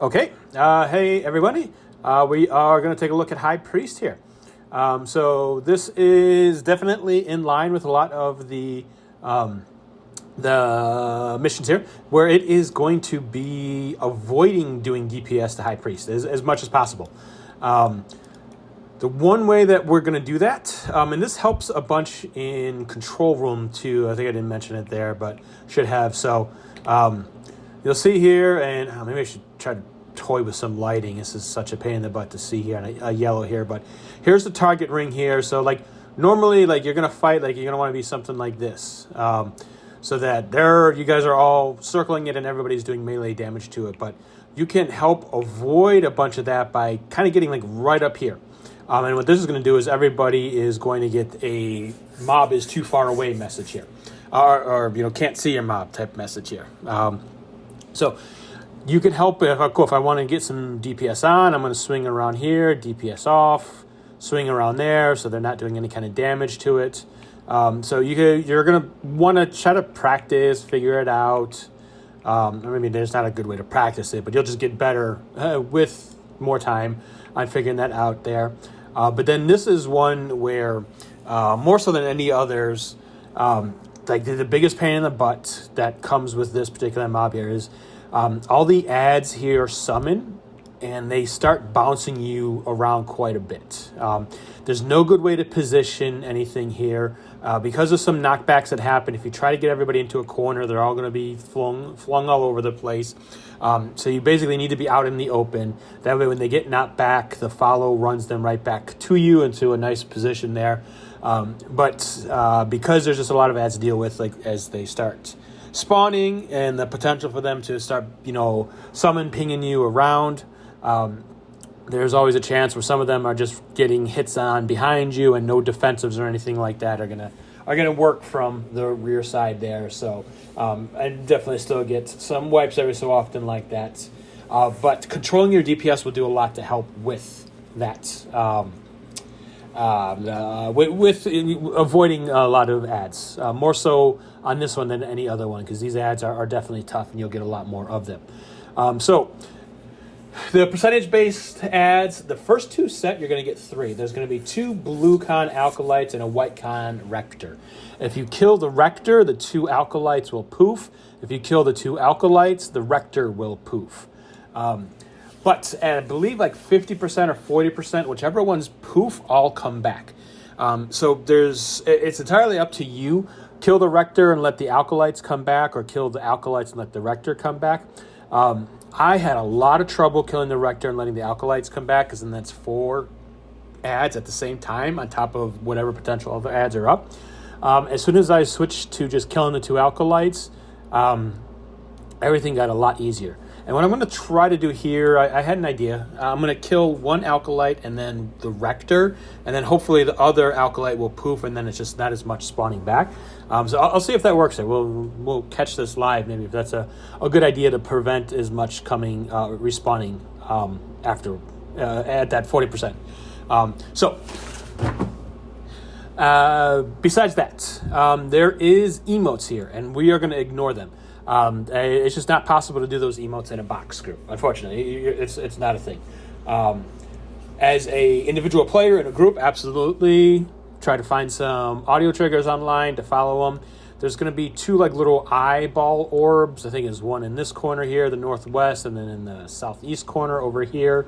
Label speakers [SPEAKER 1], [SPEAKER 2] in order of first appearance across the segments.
[SPEAKER 1] Okay, hey everybody. We are going to take a look at High Priest here. So this is definitely in line with a lot of the missions here, where it is going to be avoiding doing DPS to High Priest as much as possible. The one way that we're going to do that, and this helps a bunch in Control Room too. I think I didn't mention it there, but should have. So you'll see here, and maybe I should try to toy with some lighting. This is such a pain in the butt to see here, and a yellow here. But here's the target ring here. So like normally, like you're gonna fight, like you're gonna want to be something like this, so that you guys are all circling it and everybody's doing melee damage to it. But you can help avoid a bunch of that by kind of getting like right up here. And what this is going to do is everybody is going to get a mob is too far away message here, or can't see your mob type message here. So you can help if I want to get some DPS on. I'm going to swing around here, DPS off, swing around there, so they're not doing any kind of damage to it. So you're going to want to try to practice, figure it out. I mean, there's not a good way to practice it, but you'll just get better with more time on figuring that out there. But then this is one where, more so than any others, like the biggest pain in the butt that comes with this particular mob here is all the ads here summon, and they start bouncing you around quite a bit. There's no good way to position anything here. Because of some knockbacks that happen, if you try to get everybody into a corner, they're all going to be flung all over the place. So you basically need to be out in the open. That way when they get knocked back, the follow runs them right back to you into a nice position there. But because there's just a lot of ads to deal with, like as they start spawning and the potential for them to start, summon pinging you around, there's always a chance where some of them are just getting hits on behind you, and no defensives or anything like that are gonna work from the rear side there. So I definitely still get some wipes every so often like that. But controlling your DPS will do a lot to help with that. With avoiding a lot of ads, more so on this one than any other one, because these ads are definitely tough, and you'll get a lot more of them. So the percentage-based ads, the first two set, you're going to get 3. There's going to be 2 blue con Alkalites and a white con Rector. If you kill the Rector, the 2 Alkalites will poof. If you kill the 2 Alkalites, the Rector will poof. But I believe like 50% or 40%, whichever ones poof, all come back. So it's entirely up to you. Kill the Rector and let the Alkalites come back, or kill the Alkalites and let the Rector come back. I had a lot of trouble killing the Rector and letting the Alkalites come back, because then that's 4 ads at the same time on top of whatever potential other ads are up. As soon as I switched to just killing the 2 Alkalites, everything got a lot easier. And what I'm going to try to do here, I had an idea. I'm going to kill 1 Alkalite and then the Rector, and then hopefully the other Alkalite will poof, and then it's just not as much spawning back. So I'll see if that works there. We'll catch this live, maybe, if that's a good idea to prevent as much respawning after at that 40%. Besides that, there is emotes here, and we are going to ignore them. It's just not possible to do those emotes in a box group. Unfortunately, it's not a thing. As a individual player in a group, absolutely try to find some audio triggers online to follow them. There's going to be 2 like little eyeball orbs. I think there's one in this corner here, the northwest, and then in the southeast corner over here.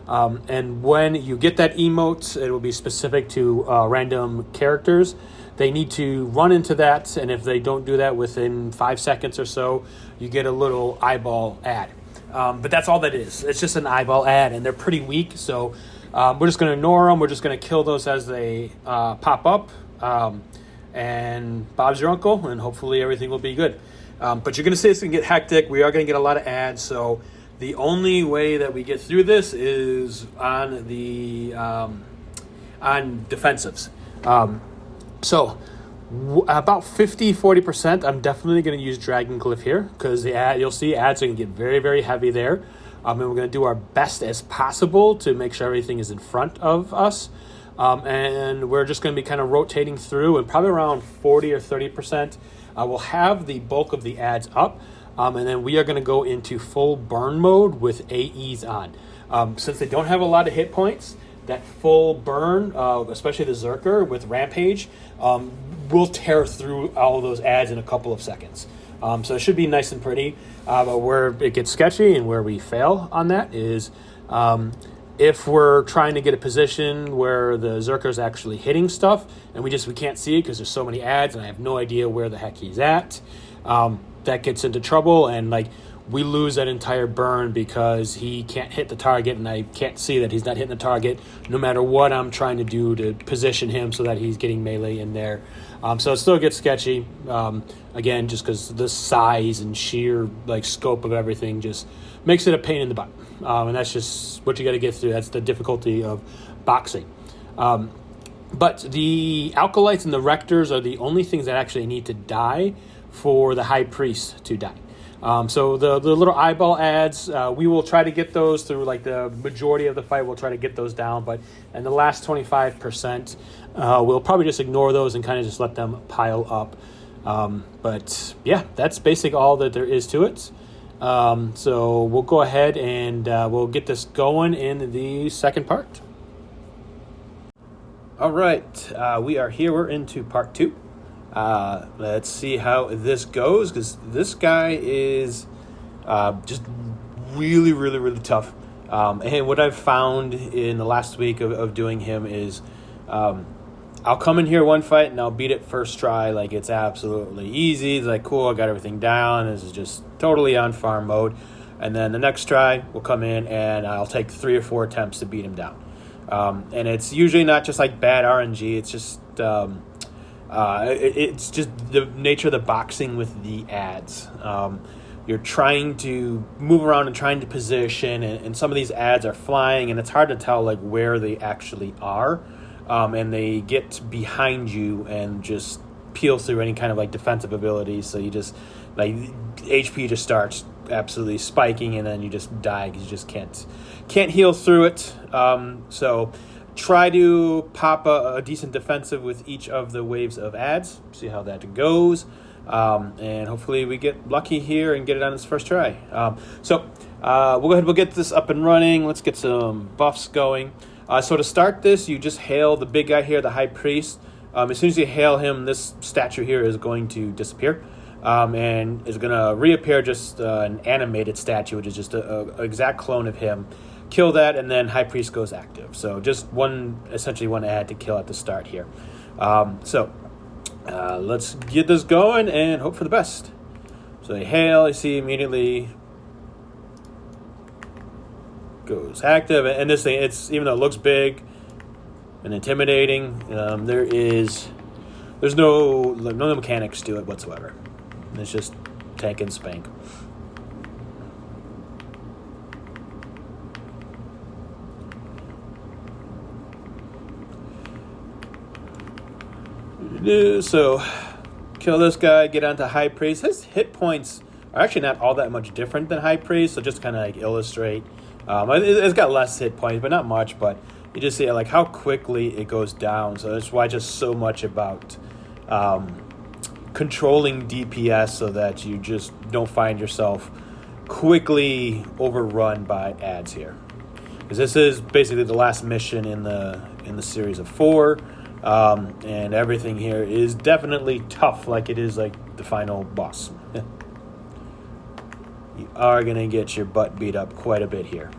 [SPEAKER 1] And when you get that emote, it will be specific to random characters. They need to run into that, and if they don't do that within 5 seconds or so, you get a little eyeball ad. But that's all that is. It's just an eyeball ad, and they're pretty weak, so we're just going to ignore them. We're just going to kill those as they pop up, and Bob's your uncle, and hopefully everything will be good. But you're going to see it's going to get hectic. We are going to get a lot of ads, so the only way that we get through this is on the on defensives. So about 50-40%, I'm definitely going to use Dragon Glyph here, because you'll see ads are going to get very, very heavy there. And we're going to do our best as possible to make sure everything is in front of us. And we're just going to be kind of rotating through, and probably around 40 or 30%, we'll have the bulk of the ads up. And then we are going to go into full burn mode with AEs on. Since they don't have a lot of hit points, that full burn, especially the Zerker with Rampage, will tear through all of those ads in a couple of seconds. So it should be nice and pretty. But where it gets sketchy and where we fail on that is if we're trying to get a position where the Zerker's actually hitting stuff and we can't see it because there's so many ads and I have no idea where the heck he's at. That gets into trouble, and like we lose that entire burn because he can't hit the target, and I can't see that he's not hitting the target no matter what I'm trying to do to position him so that he's getting melee in there. So it still gets sketchy, again, just because the size and sheer like scope of everything just makes it a pain in the butt. And that's just what you got to get through. That's the difficulty of boxing. But the Alkalites and the Rectors are the only things that actually need to die for the High Priest to die. So the little eyeball ads, we will try to get those through like the majority of the fight. We'll try to get those down, but in the last 25%, we'll probably just ignore those and kind of just let them pile up. But yeah, that's basically all that there is to it. So we'll go ahead and we'll get this going in the second part. All right, we are here. We're into part 2. Let's see how this goes, because this guy is just really, really, really tough. And what I've found in the last week of doing him is I'll come in here one fight and I'll beat it first try. Like, it's absolutely easy. It's like, cool, I got everything down. This is just totally on farm mode. And then the next try will come in and I'll take 3 or 4 attempts to beat him down. And it's usually not just like bad RNG. It's just... it's just the nature of the boxing with the ads. You're trying to move around and trying to position, and some of these ads are flying, and it's hard to tell like where they actually are. And they get behind you and just peel through any kind of like defensive abilities. So you just like HP just starts absolutely spiking, and then you just die because you just can't heal through it. So try to pop a decent defensive with each of the waves of ads. See how that goes. And hopefully we get lucky here and get it on its first try. So we'll go ahead, we'll get this up and running. Let's get some buffs going. So to start this, you just hail the big guy here, the High Priest. As soon as you hail him, this statue here is going to disappear. And is going to reappear just an animated statue, which is just an exact clone of him. Kill that, and then High Priest goes active. So just essentially one ad to kill at the start here. Let's get this going and hope for the best. So you hail, you see immediately goes active, and this thing, it's even though it looks big and intimidating, there's no mechanics to it whatsoever. It's just tank and spank. So kill this guy, get onto High Priest. His hit points are actually not all that much different than High Priest, so just to kind of like illustrate, it's got less hit points, but not much. But you just see like how quickly it goes down. So that's why just so much about controlling DPS so that you just don't find yourself quickly overrun by ads here. Because this is basically the last mission in the series of 4. And everything here is definitely tough, like it is like the final boss. You are going to get your butt beat up quite a bit here.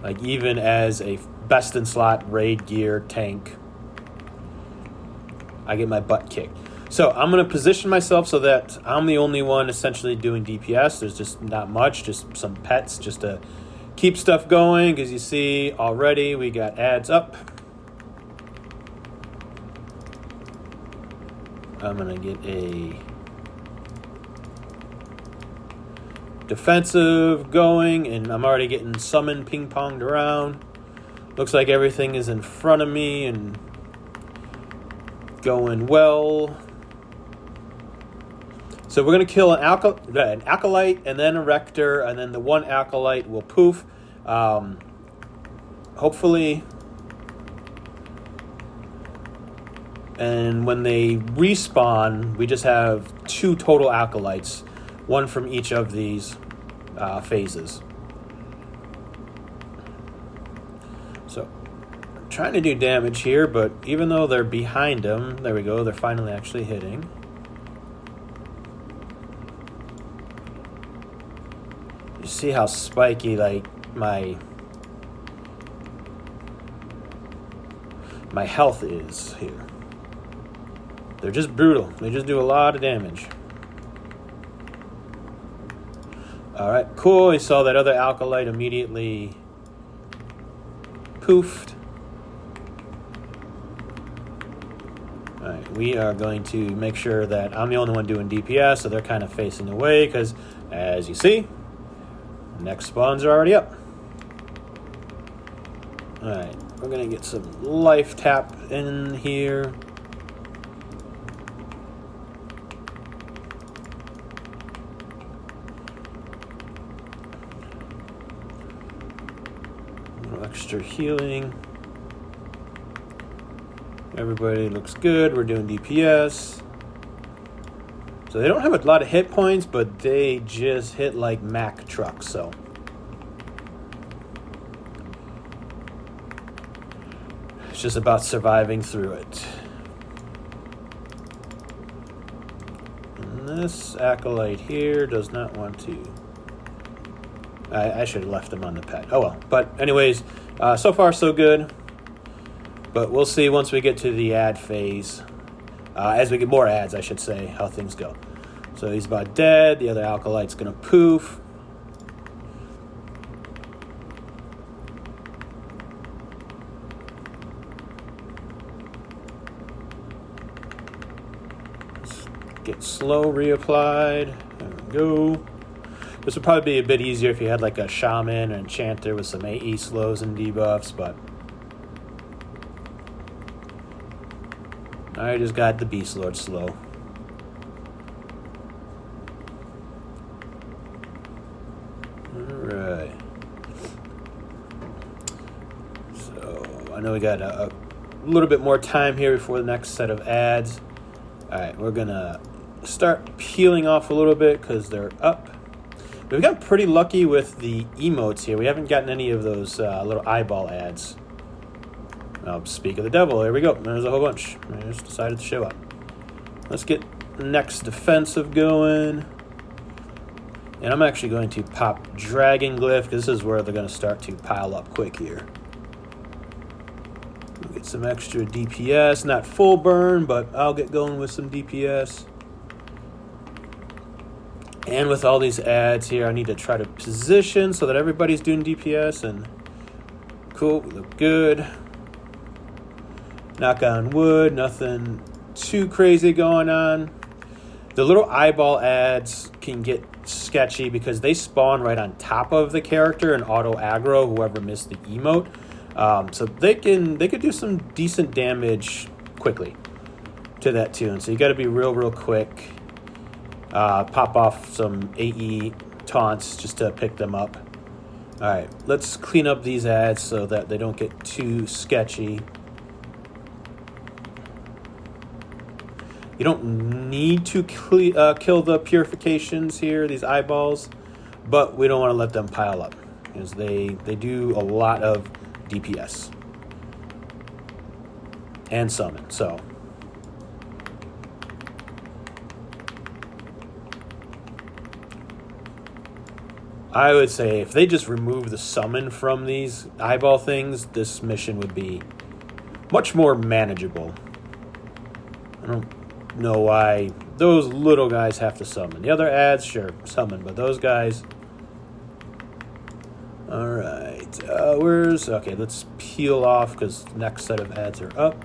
[SPEAKER 1] Like even as a best in slot raid gear tank, I get my butt kicked. So I'm going to position myself so that I'm the only one essentially doing DPS. There's just not much, just some pets just to keep stuff going. Because you see already we got ads up. I'm going to get a defensive going, and I'm already getting summon ping-ponged around. Looks like everything is in front of me and going well. So we're going to kill an Acolyte and then a Rector, and then the one Acolyte will poof. Hopefully... And when they respawn, we just have 2 total acolytes, 1 from each of these phases. So, I'm trying to do damage here, but even though they're behind them, there we go, they're finally actually hitting. You see how spiky, like, my health is here. They're just brutal. They just do a lot of damage. Alright, cool. You saw that other acolyte immediately poofed. Alright, we are going to make sure that I'm the only one doing DPS, so they're kind of facing away, because, as you see, next spawns are already up. Alright, we're going to get some life tap in here. Extra healing. Everybody looks good. We're doing DPS. So they don't have a lot of hit points, but they just hit like Mack trucks, so. It's just about surviving through it. And this acolyte here does not want to. I should have left him on the pad. Oh well. But anyways, so far so good. But we'll see once we get to the ad phase. As we get more ads, I should say, how things go. So he's about dead. The other acolyte's going to poof. Let's get slow reapplied. There we go. This would probably be a bit easier if you had like a shaman or enchanter with some AE slows and debuffs, but I just got the Beast Lord slow. Alright. So I know we got a little bit more time here before the next set of ads. Alright, we're gonna start peeling off a little bit because they're up. We've gotten pretty lucky with the emotes here. We haven't gotten any of those little eyeball ads. Speak of the devil, here we go. There's a whole bunch. I just decided to show up. Let's get next defensive going. And I'm actually going to pop Dragon Glyph, because this is where they're going to start to pile up quick here. We'll get some extra DPS. Not full burn, but I'll get going with some DPS. And with all these ads here, I need to try to position so that everybody's doing DPS. And cool, we look good. Knock on wood, nothing too crazy going on. The little eyeball ads can get sketchy because they spawn right on top of the character and auto aggro whoever missed the emote. So they could do some decent damage quickly to that tune. So you got to be real quick. Pop off some AE taunts just to pick them up. All right, let's clean up these ads so that they don't get too sketchy. You don't need to kill the purifications here, these eyeballs, but we don't want to let them pile up because they do a lot of DPS and summon. So I would say if they just remove the summon from these eyeball things, this mission would be much more manageable. I don't know why those little guys have to summon. The other ads, sure, summon, but those guys. All right, okay? Let's peel off because next set of ads are up.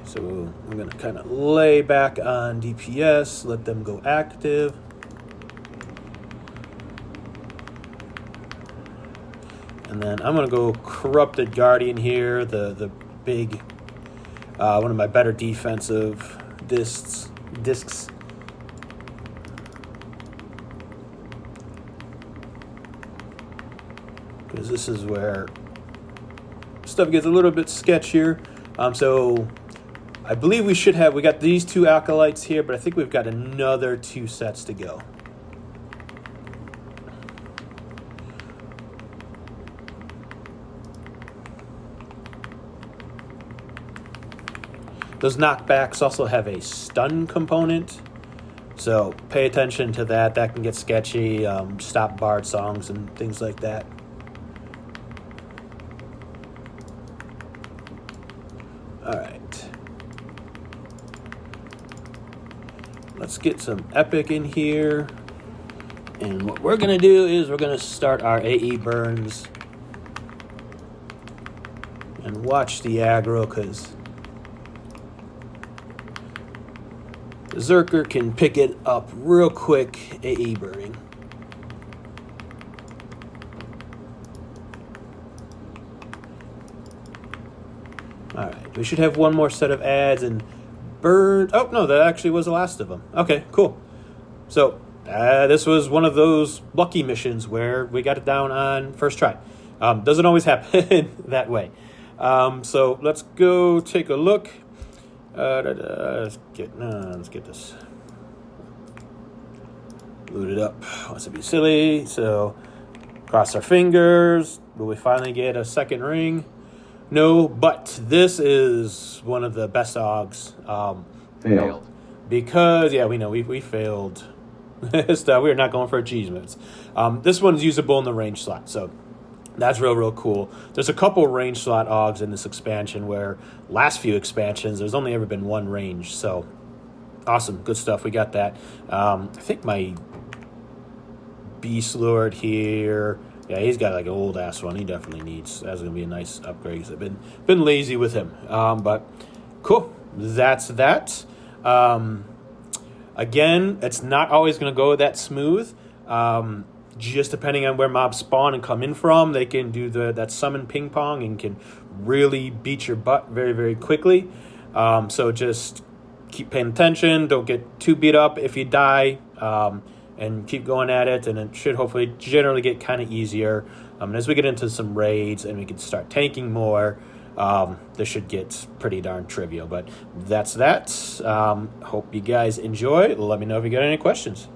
[SPEAKER 1] So we're gonna kind of lay back on DPS, let them go active. And then I'm gonna go Corrupted Guardian here, the big. One of my better defensive discs. Because this is where stuff gets a little bit sketchier. So I believe we got these 2 acolytes here, but I think we've got another 2 sets to go. Those knockbacks also have a stun component, so pay attention to that. That can get sketchy, stop bard songs and things like that. All right. Let's get some epic in here. And what we're going to do is we're going to start our AE burns and watch the aggro, because Berserker can pick it up real quick, AE burning. Alright, we should have one more set of ads and burn. Oh, no, that actually was the last of them. Okay, cool. So, this was one of those lucky missions where we got it down on first try. Doesn't always happen that way. So, let's go take a look. Let's get this looted up. Wants to be silly. So, cross our fingers. Will we finally get a second ring? No, but this is one of the best dogs.
[SPEAKER 2] Failed.
[SPEAKER 1] Because, yeah, we know we failed. Stuff. We are not going for achievements. This one's usable in the range slot, so that's real cool. There's a couple range slot OGs in this expansion where last few expansions, there's only ever been one range, so awesome. Good stuff. We got that. I think my Beast Lord here... Yeah, he's got like an old ass one. He definitely needs. That's gonna be a nice upgrade. Cause I've been lazy with him. But cool. That's that. Again, it's not always gonna go that smooth. Just depending on where mobs spawn and come in from, they can do that summon ping pong and can really beat your butt very quickly. So just keep paying attention. Don't get too beat up if you die. And keep going at it, and it should hopefully generally get kind of easier. And as we get into some raids and we can start tanking more, this should get pretty darn trivial. But that's that. Hope you guys enjoy. Let me know if you got any questions.